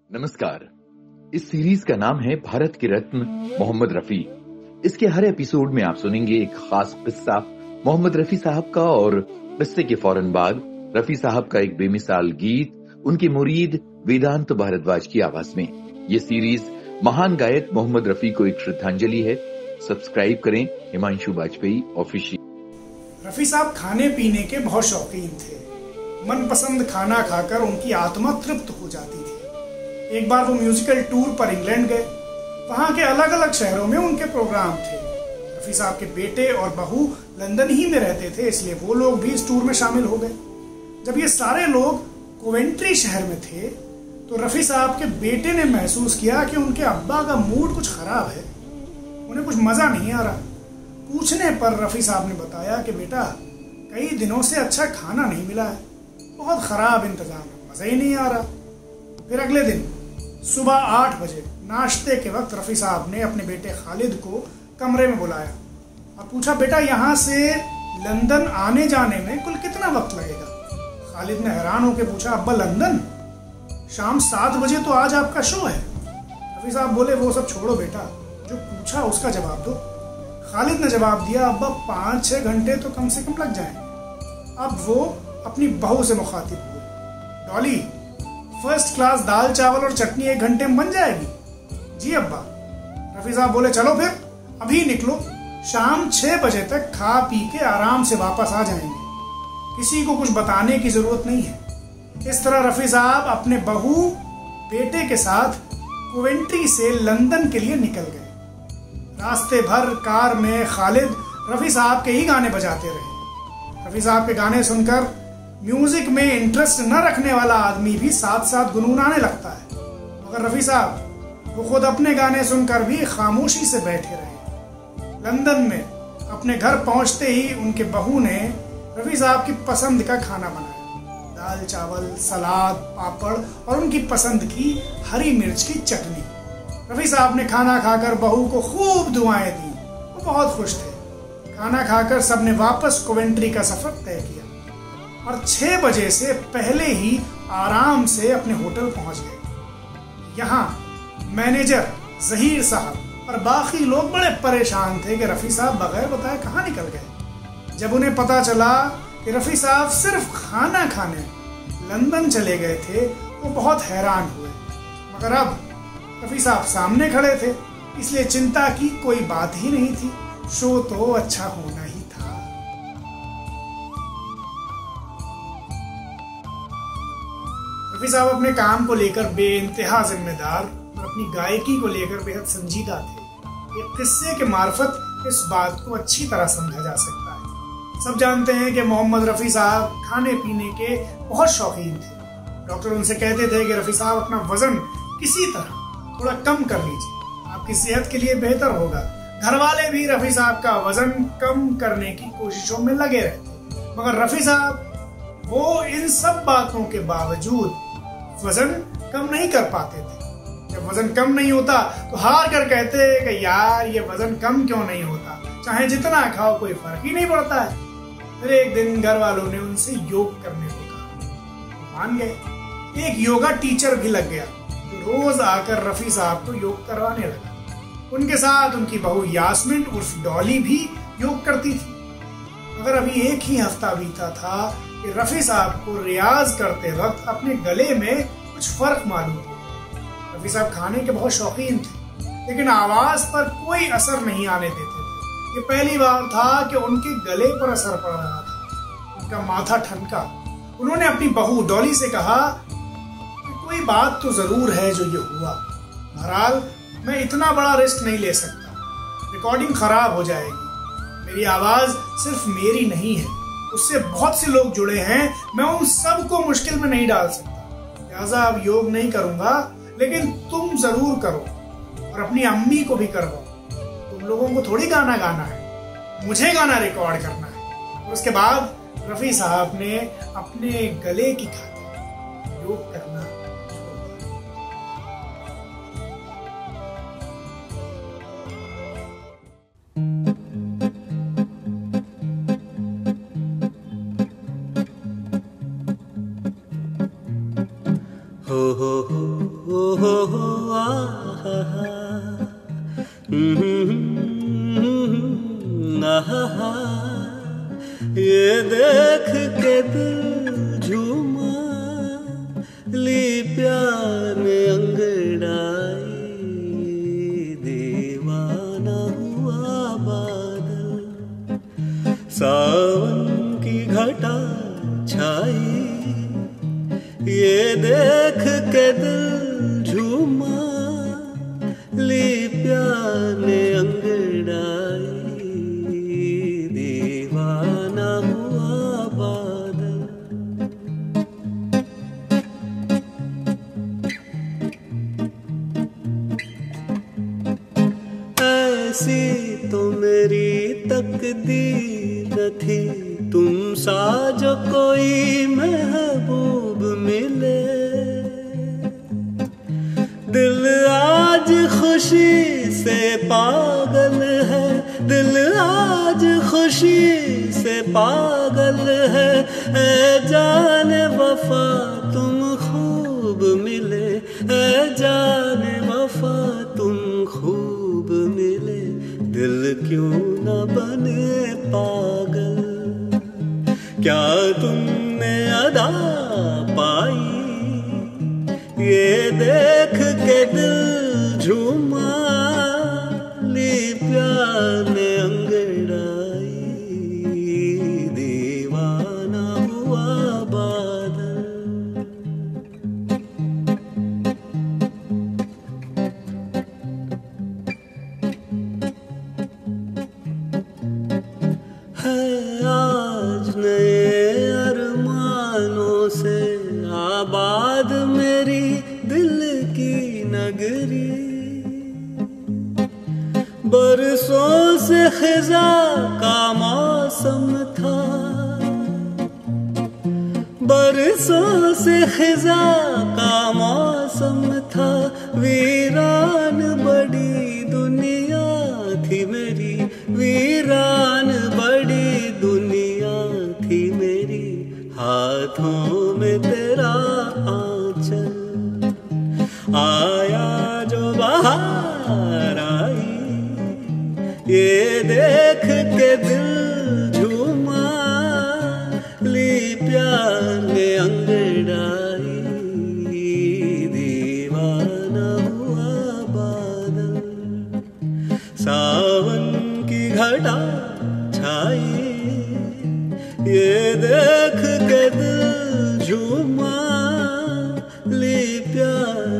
नमस्कार। इस सीरीज का नाम है भारत के रत्न मोहम्मद रफी। इसके हर एपिसोड में आप सुनेंगे एक खास किस्सा मोहम्मद रफी साहब का, और किस्से के फौरन बाद रफी साहब का एक बेमिसाल गीत उनके मुरीद वेदांत भारद्वाज की आवाज में। ये सीरीज महान गायक मोहम्मद रफी को एक श्रद्धांजलि है। सब्सक्राइब करें हिमांशु वाजपेयी ऑफिशियल। रफी साहब खाने पीने के बहुत शौकीन थे। मनपसंद खाना खाकर उनकी आत्मा तृप्त हो जाती थी। एक बार वो म्यूजिकल टूर पर इंग्लैंड गए। वहां के अलग अलग शहरों में उनके प्रोग्राम थे। रफी साहब के बेटे और बहू लंदन ही में रहते थे, इसलिए वो लोग भी इस टूर में शामिल हो गए। जब ये सारे लोग कोवेंट्री शहर में थे तो रफी साहब के बेटे ने महसूस किया कि उनके अब्बा का मूड कुछ खराब है, उन्हें कुछ मजा नहीं आ रहा। पूछने पर रफी साहब ने बताया कि बेटा, कई दिनों से अच्छा खाना नहीं मिला है, बहुत खराब इंतजाम है, मजा ही नहीं आ रहा। फिर अगले दिन सुबह 8 बजे नाश्ते के वक्त रफी साहब ने अपने बेटे खालिद को कमरे में बुलाया और पूछा, बेटा यहाँ से लंदन आने जाने में कुल कितना वक्त लगेगा? खालिद ने हैरान होकर पूछा, अब्बा लंदन? शाम 7 बजे तो आज आपका शो है। रफी साहब बोले, वो सब छोड़ो बेटा, जो पूछा उसका जवाब दो। खालिद ने जवाब दिया, अब्बा 5-6 घंटे तो कम से कम लग जाएंगे। अब वो अपनी बहू से मुखातिब हुए, डॉली, फर्स्ट क्लास दाल चावल और चटनी 1 घंटे में बन जाएगी? जी अब्बा। रफी साहब बोले, चलो फिर अभी निकलो, शाम 6 बजे तक खा पी के आराम से वापस आ जाएंगे, किसी को कुछ बताने की जरूरत नहीं है। इस तरह रफी साहब अपने बहू बेटे के साथ कोवेंट्री से लंदन के लिए निकल गए। रास्ते भर कार में खालिद रफी साहब के ही गाने बजाते रहे। रफी साहब के गाने सुनकर म्यूजिक में इंटरेस्ट न रखने वाला आदमी भी साथ साथ गुनगुनाने लगता है, मगर रफी साहब वो खुद अपने गाने सुनकर भी खामोशी से बैठे रहे। लंदन में अपने घर पहुंचते ही उनके बहू ने रफी साहब की पसंद का खाना बनाया, दाल चावल, सलाद, पापड़ और उनकी पसंद की हरी मिर्च की चटनी। रफी साहब ने खाना खाकर बहू को खूब दुआएं दी। वो बहुत खुश थे। खाना खाकर सबने वापस कोवेंट्री का सफर तय किया और 6 बजे से पहले ही आराम से अपने होटल पहुंच गए। यहाँ मैनेजर जहीर साहब और बाकी लोग बड़े परेशान थे कि रफी साहब बगैर बताए कहाँ निकल गए। जब उन्हें पता चला कि रफी साहब सिर्फ खाना खाने लंदन चले गए थे तो बहुत हैरान हुए, मगर अब रफी साहब सामने खड़े थे, इसलिए चिंता की कोई बात ही नहीं थी। शो तो अच्छा होना ही था। रफी साहब अपने काम को लेकर बेइंतहा जिम्मेदार और अपनी गायकी को लेकर बेहद संजीदा थे। एक किस्से के मार्फत इस बात को अच्छी तरह समझा जा सकता है। सब जानते हैं कि मोहम्मद रफी साहब खाने पीने के बहुत शौकीन थे। डॉक्टर उनसे कहते थे कि रफी साहब अपना वजन किसी तरह थोड़ा कम कर लीजिए, आपकी सेहत के लिए बेहतर होगा। घर वाले भी रफी साहब का वजन कम करने की कोशिशों में लगे रहते, मगर रफी साहब वो इन सब बातों के बावजूद वजन कम नहीं कर पाते थे। जब वजन कम नहीं होता तो हार कर कहते कि यार ये वजन कम क्यों नहीं होता, चाहे जितना खाओ कोई फर्क ही नहीं पड़ता है। फिर एक दिन घर वालों ने उनसे योग करने को कहा, मान गए। एक योगा टीचर भी लग गया जो रोज आकर रफी साहब को योग करवाने लगा। उनके साथ उनकी बहू यास्मीन उर्फ डॉली भी योग करती थी। मगर अभी एक ही हफ्ता बीता था कि रफी साहब को रियाज करते वक्त अपने गले में कुछ फर्क मालूम हुआ। रफी साहब खाने के बहुत शौकीन थे, लेकिन आवाज पर कोई असर नहीं आने देते थे। ये पहली बार था कि उनके गले पर असर पड़ रहा था। उनका माथा ठनका। उन्होंने अपनी बहू डॉली से कहा कि कोई बात तो जरूर है जो ये हुआ। बहरहाल मैं इतना बड़ा रिस्क नहीं ले सकता, रिकॉर्डिंग खराब हो जाएगी। मेरी आवाज सिर्फ मेरी नहीं है, उससे बहुत से लोग जुड़े हैं, मैं उन सबको मुश्किल में नहीं डाल सकता। लिहाजा अब योग नहीं करूंगा, लेकिन तुम जरूर करो और अपनी अम्मी को भी करवाओ। तुम लोगों को थोड़ी गाना गाना है, मुझे गाना रिकॉर्ड करना है। और उसके बाद रफी साहब ने अपने गले की खातिर योग करना छोड़ दिया। ये देख के दिल झूमा, ली प्यार ने अंगड़ाई, दीवाना हुआ बादल, सावन की घटा छाई, ये देख के दिल झूमा, ली प्यार ने अंगड़ाई, दीवाना हुआ बादल। ऐसी तो मेरी तकदीर न थी, तुम सा जो कोई महबूब मिले, दिल आज खुशी से पागल है, दिल आज खुशी से पागल है, ऐ जाने वफा तुम खूब मिले, ऐ जाने वफा तुम खूब मिले, दिल क्यों न बने पागल, क्या तुमने अदा पाई, ये देख के दिल झूमा, ली प्यार ने अंगड़ाई, दीवाना हुआ बादल। है आज नए अरमानों से आबाद मेरी दिल की नगरी, बरसों से खिजा का मौसम था, बरसों से खिजा का मौसम था, वीरान बड़ी दुनिया थी मेरी, वीरान बड़ी दुनिया थी मेरी, हाथों में तेरा आंचल, आया जो बाहर आई, ये देख के दिल झूमा, ली प्यार ने अंगड़ाई, दीवाना हुआ बादल, सावन की घटा छाई, ये देख के दिल झूमा, ली प्यार